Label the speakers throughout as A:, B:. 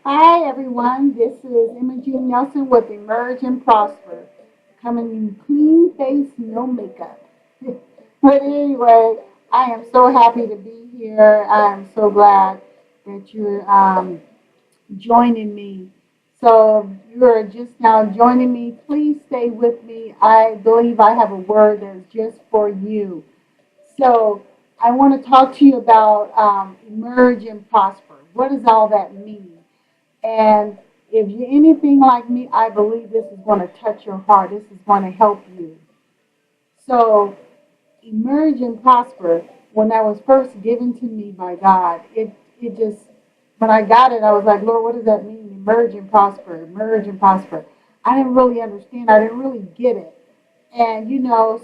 A: Hi, everyone. This is Imogene Nelson with Emerge and Prosper, coming in clean face, no makeup. But anyway, I am so happy to be here. I am so glad that you're joining me. So if you're just now joining me, please stay with me. I believe I have a word that's just for you. So I want to talk to you about emerge and prosper. What does all that mean? And if you're anything like me, I believe this is going to touch your heart. This is going to help you. So, emerge and prosper, when that was first given to me by God, it just, when I got it, I was like, Lord, what does that mean? Emerge and prosper, emerge and prosper. I didn't really understand. I didn't really get it. And,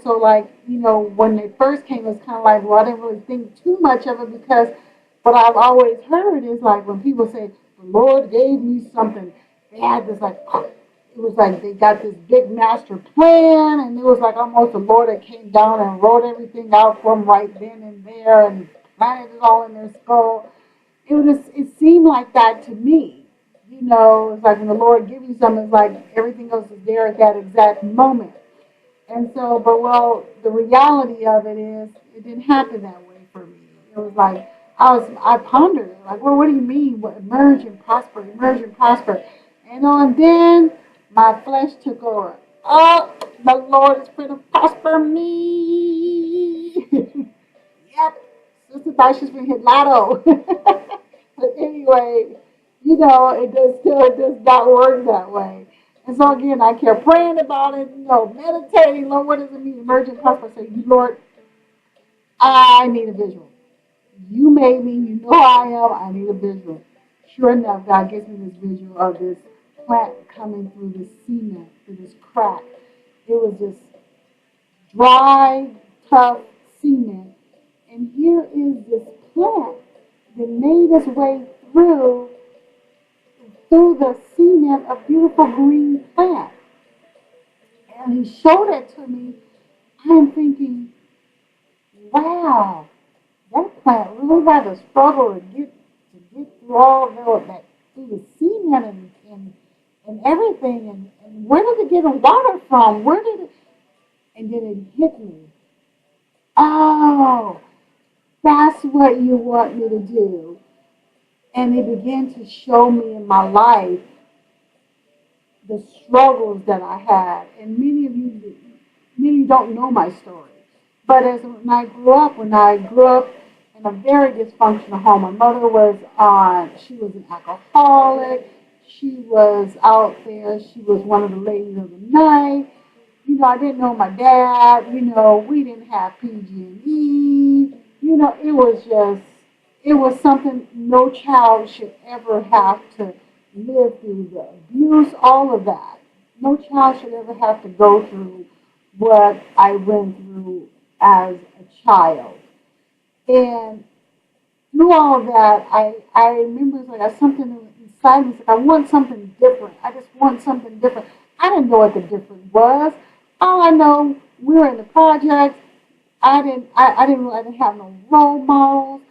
A: so like, when they first came, it was kind of like, well, I didn't really think too much of it because what I've always heard is like when people say, the Lord gave me something, they had this like, it was like they got this big master plan, and it was like almost the Lord that came down and wrote everything out for them right then and there and planted it all in their skull. It seemed like that to me. It's like when the Lord gives you something, it's like everything else is there at that exact moment. And so, but well, the reality of it is, it didn't happen that way for me. It was like I pondered it, like, well, what do you mean? What emerge and prosper, emerge and prosper, and then my flesh took over. Oh, the Lord is going to prosper me. Yep, Sister thought she's going to hit lotto. But anyway, it does not work that way. And so again, I kept praying about it, meditating. Lord, what does it mean? Emergent prosper. I say, Lord, I need a visual. You made me. You know who I am. I need a visual. Sure enough, God gives me this visual of this plant coming through this cement, through this crack. It was just dry, tough cement. And here is this plant that made its way through the cement, a beautiful green plant. And he showed it to me. I'm thinking, wow, that plant really had to struggle to get through all of that through the cement and everything. And where did it get the water from? Where did it? And then it hit me. Oh, that's what you want me to do. And he began to show me in my life the struggles that I had. And many of you don't know my story. But when I grew up in a very dysfunctional home, my mother she was an alcoholic. She was out there. She was one of the ladies of the night. I didn't know my dad. We didn't have PG&E. It was something no child should ever have to live through, the abuse, all of that. No child should ever have to go through what I went through as a child. And through all of that, I remember it's like something inside me. It's like I want something different. I just want something different. I didn't know what the difference was. All I know, we were in the projects. I didn't have no role models.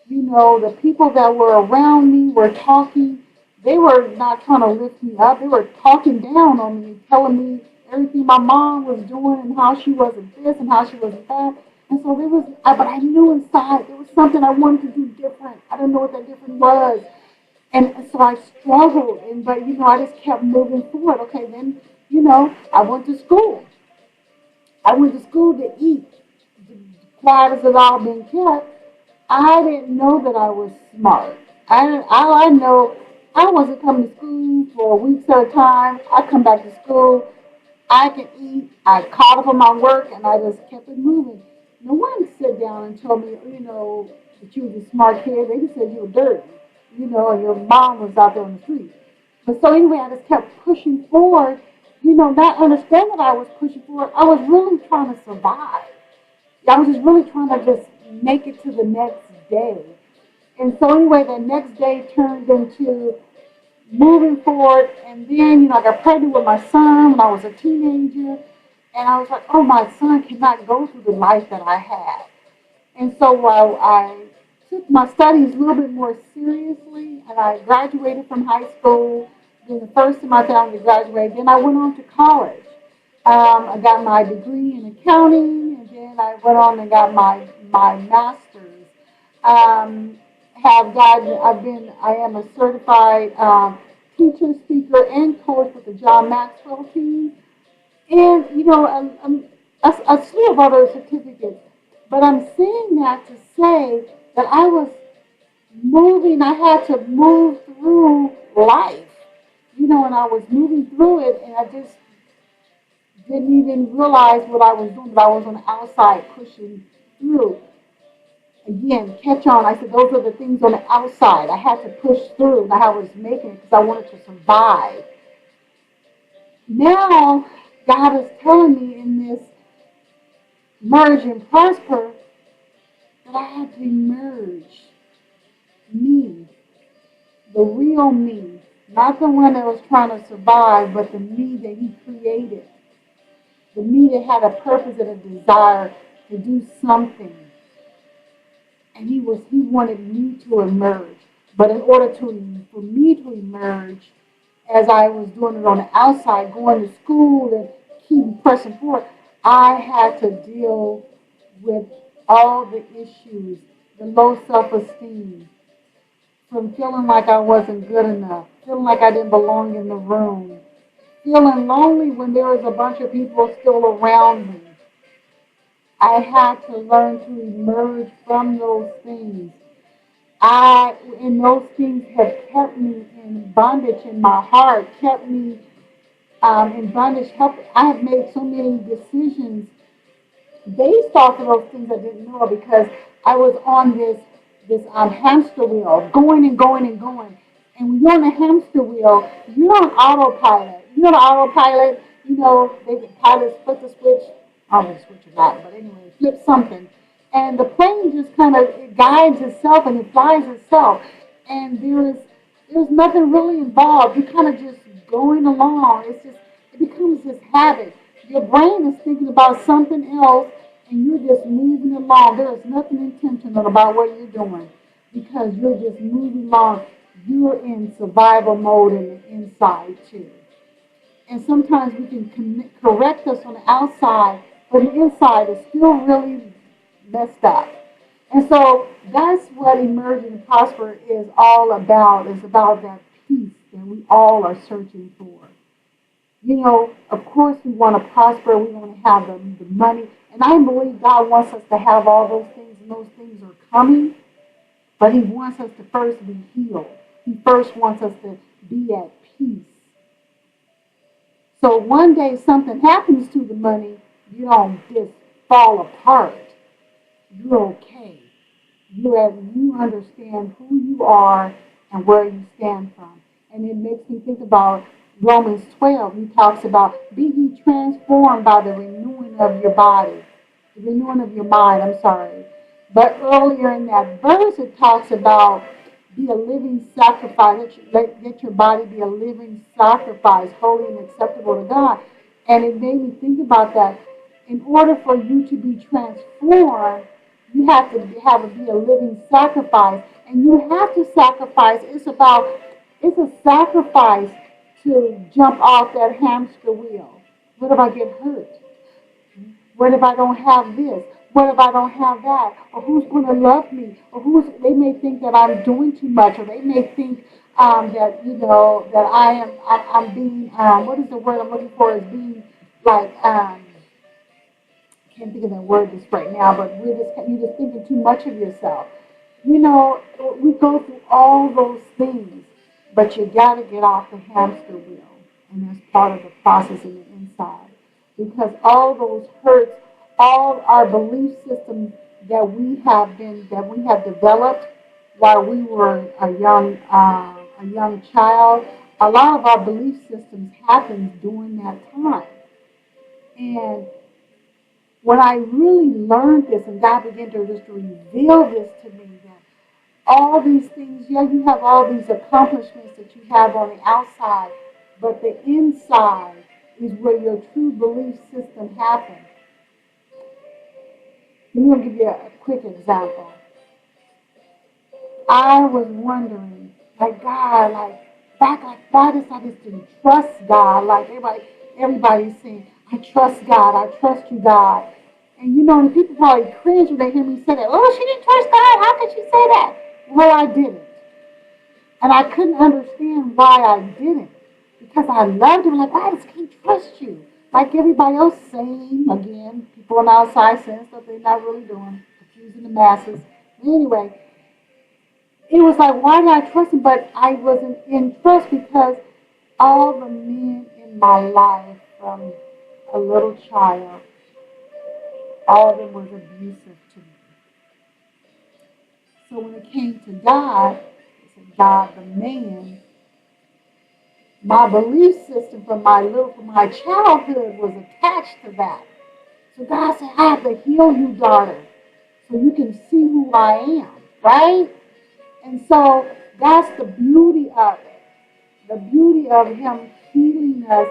A: The people that were around me were talking. They were not trying to lift me up. They were talking down on me, telling me everything my mom was doing and how she wasn't this and how she wasn't that. And so but I knew inside there was something I wanted to do different. I didn't know what that different was. And so I struggled, but I just kept moving forward. Okay, then, I went to school. I went to school to eat. Quiet as it all been kept. I didn't know that I was smart. All I know, I wasn't coming to school for weeks at a time. I come back to school, I can eat. I caught up on my work, and I just kept it moving. No one sat down and told me, that you was a smart kid. They just said you were dirty, and your mom was out there on the street. But so anyway, I just kept pushing forward, not understanding that I was pushing forward. I was really trying to survive. I was just really trying to just make it to the next day. And so anyway, the next day turned into moving forward. And then, I got pregnant with my son when I was a teenager. And I was like, oh, my son cannot go through the life that I had. And so I took my studies a little bit more seriously, and I graduated from high school. Being the first in my family to graduate. Then I went on to college. I got my degree in accounting, and then I went on and got my master's. Um, I am a certified teacher, speaker, and coach with the John Maxwell team, and a slew of other certificates. But I'm saying that to say that I was moving. I had to move through life, and I was moving through it, and I just didn't even realize what I was doing, but I was on the outside pushing through. Again, catch on. I said those are the things on the outside. I had to push through, and I was making it because I wanted to survive. Now, God is telling me in this merge and prosper that I had to emerge me, the real me, not the one that was trying to survive, but the me that He created, the me that had a purpose and a desire to do something. And He wanted me to emerge. But in order for me to emerge, as I was doing it on the outside, going to school and keep pressing forward, I had to deal with all the issues, the low self-esteem, from feeling like I wasn't good enough, feeling like I didn't belong in the room, feeling lonely when there was a bunch of people still around me. I had to learn to emerge from those things. And those things have kept me in bondage in my heart, kept me in bondage. I have made so many decisions based off of those things I didn't know because I was on this hamster wheel, going and going and going. And when you're on a hamster wheel, you're on autopilot. You're on autopilot. The pilot flip the switch. I don't know the switch or not, but anyway, flip something. And the plane just kind of guides itself and it flies itself. And there's nothing really involved. You're kind of just going along. It becomes this habit. Your brain is thinking about something else and you're just moving along. There is nothing intentional about what you're doing because you're just moving along. You're in survival mode in the inside too. And sometimes we can correct us on the outside, but the inside is still really messed up. And so that's what emerging and prosper is all about. It's about that peace that we all are searching for. Of course we want to prosper. We want to have the money. And I believe God wants us to have all those things, and those things are coming. But He wants us to first be healed. He first wants us to be at peace. So one day something happens to the money, you don't just fall apart. You're okay. You understand who you are and where you stand from. And it makes me think about Romans 12. He talks about, be ye transformed by the renewing of your body. The renewing of your mind, I'm sorry. But earlier in that verse, it talks about be a living sacrifice. Let your body be a living sacrifice, holy and acceptable to God. And it made me think about that. In order for you to be transformed, you have to be a living sacrifice. And you have to sacrifice. It's a sacrifice to jump off that hamster wheel. What if I get hurt? What if I don't have this? What if I don't have that? Or who's going to love me? Or they may think that I'm doing too much, or they may think that I'm being what is the word I'm looking for? Is being like I can't think of that word just right now, but you're just thinking too much of yourself. We go through all those things, but you got to get off the hamster wheel, and that's part of the process in the inside. Because all those hurts, all our belief systems that we have developed while we were a young child, a lot of our belief systems happens during that time. And when I really learned this, and God began to just reveal this to me, that all these things, yeah, you have all these accomplishments that you have on the outside, but the inside is where your true belief system happens. Let me give you a quick example. I was wondering, like God, like why does I just didn't trust God? Like everybody's saying, I trust God, I trust you, God. And the people probably cringe when they hear me say that. Oh, she didn't trust God. How could she say that? Well, I didn't. And I couldn't understand why I didn't. Because I loved him. Like, I just can't trust you. Like everybody else saying, again, people on the outside saying stuff they're not really doing, confusing the masses. Anyway, it was like, why did I trust him? But I wasn't in trust because all the men in my life, from a little child, all of them was abusive to me. So when it came to God, I said, God, the man, my belief system from my childhood was attached to that. So God said, I have to heal you, daughter, so you can see who I am, right? And so that's the beauty of it. The beauty of him healing us,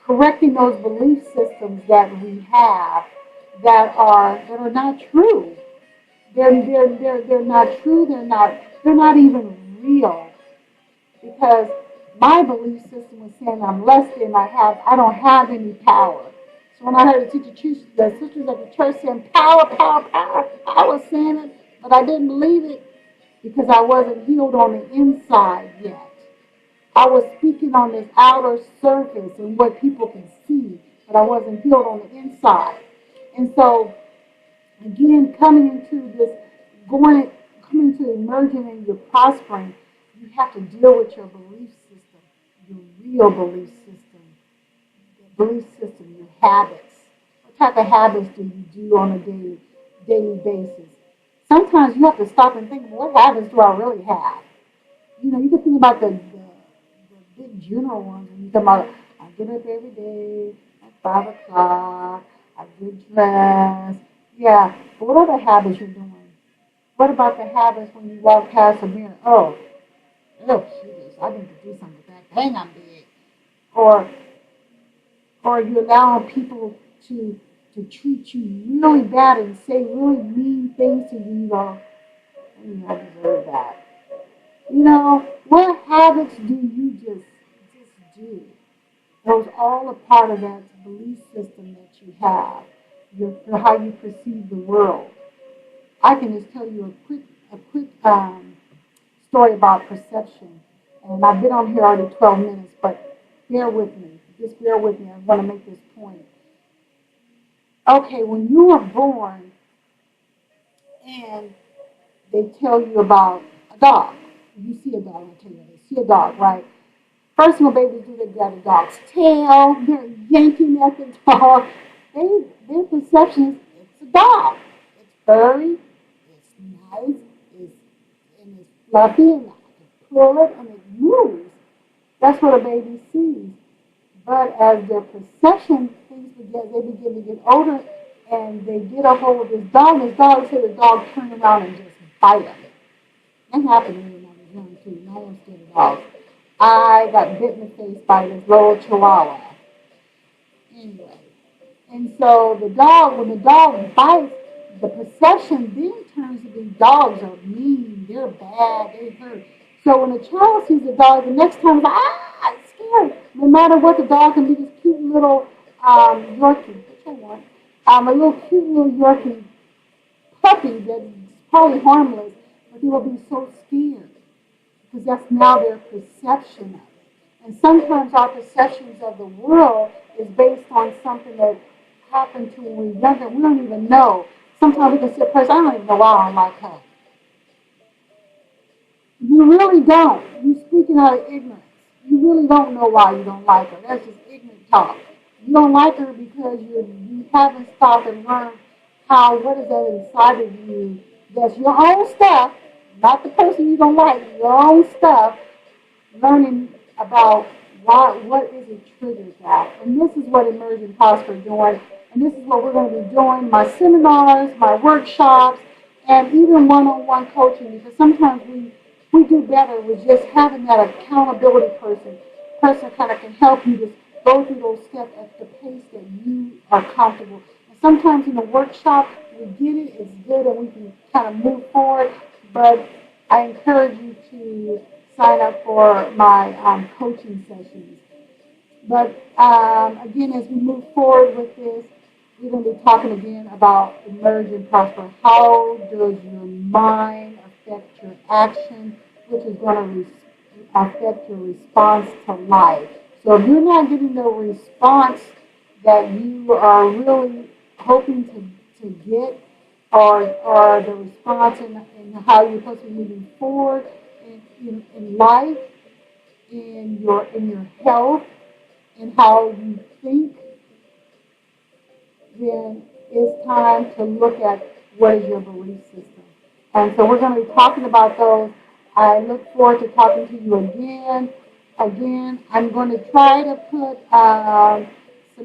A: correcting those belief systems that we have that are not true. They're not true. They're not even real, because my belief system was saying I'm less than, I don't have any power. So when I heard the sisters at the church saying power, power, power, I was saying it, but I didn't believe it because I wasn't healed on the inside yet. I was speaking on this outer surface and what people can see, but I wasn't healed on the inside. And so, again, coming into emerging and you're prospering, you have to deal with your belief system, your real belief system, your habits. What type of habits do you do on a daily basis? Sometimes you have to stop and think, what habits do I really have? You can think about the big general ones. When you think about, I get up every day at 5 o'clock, I get dressed. Yeah, but what other habits you're doing? What about the habits when you walk past a mirror? Oh, Jesus, I need to do something with that. Dang, I'm big. Or you allowing people to treat you really bad and say really mean things to you. You go, I deserve that. What habits do you just do? Those all a part of that belief system that you have, how you perceive the world. I can just tell you a quick story about perception. And I've been on here already 12 minutes, but bear with me. Just bear with me. I want to make this point. Okay, when you were born and they tell you about a dog, you see a dog, I tell you, they see a dog, right? First thing what babies do, they grab the dog's tail, they're yanking at the dog. Their perception is it's a dog. It's furry, it's nice, it's fluffy, and I can pull it and it moves. That's what a baby sees. But as their perception they begin to get older and they get a hold of this dog said the dog turned around and just bite him. That happened to me when I was young too. No one's scared of dogs. I got bit in the face by this little chihuahua. Anyway. And so when the dog bites, the perception then turns to be dogs are mean, they're bad, they hurt. So when a child sees a dog, the next time it's like, it's scary. No matter what, the dog can be this cute little Yorkie, which I want, a little cute little Yorkie puppy that's probably harmless, but they will be so scared because that's now their perception of it. And sometimes our perceptions of the world is based on something that happened to when we were younger. We don't even know. Sometimes we can see a person, I don't even know why I don't like her. You really don't. You're speaking out of ignorance. You really don't know why you don't like her. That's just ignorant talk. You don't like her because you haven't stopped and learned what is that inside of you that's your own stuff, not the person you don't like, your own stuff, learning about what is it triggers that. And this is what Emerge and Prosper is doing. And this is what we're going to be doing, my seminars, my workshops, and even one-on-one coaching, because sometimes we do better with just having that accountability person kind of can help you to go through those steps at the pace that you are comfortable. And sometimes in the workshop, we get it, it's good, and we can kind of move forward. but I encourage you to sign up for my coaching sessions. But again, as we move forward with this, we're going to be talking again about emerge and prosper. How does your mind affect your action, which is going to affect your response to life? So if you're not getting the response that you are really hoping to get, or the response in how you're supposed to be moving forward in life, in your health, and how you think, then it's time to look at what is your belief system. And so we're going to be talking about those. I look forward to talking to you again. Again, I'm going to try to put some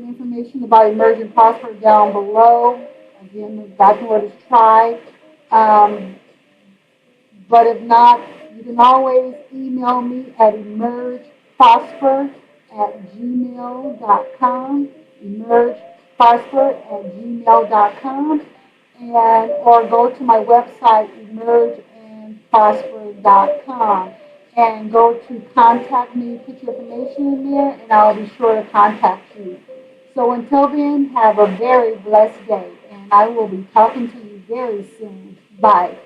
A: information about Emerge and Prosper down below. Again, the God's word is try. Um, but if not, you can always email me at emergeprosper@gmail.com, emergeprosper@gmail.com, and or go to my website, emergeandprosper.com, and go to contact me, put your information in there, and I'll be sure to contact you. So until then, have a very blessed day, and I will be talking to you very soon. Bye.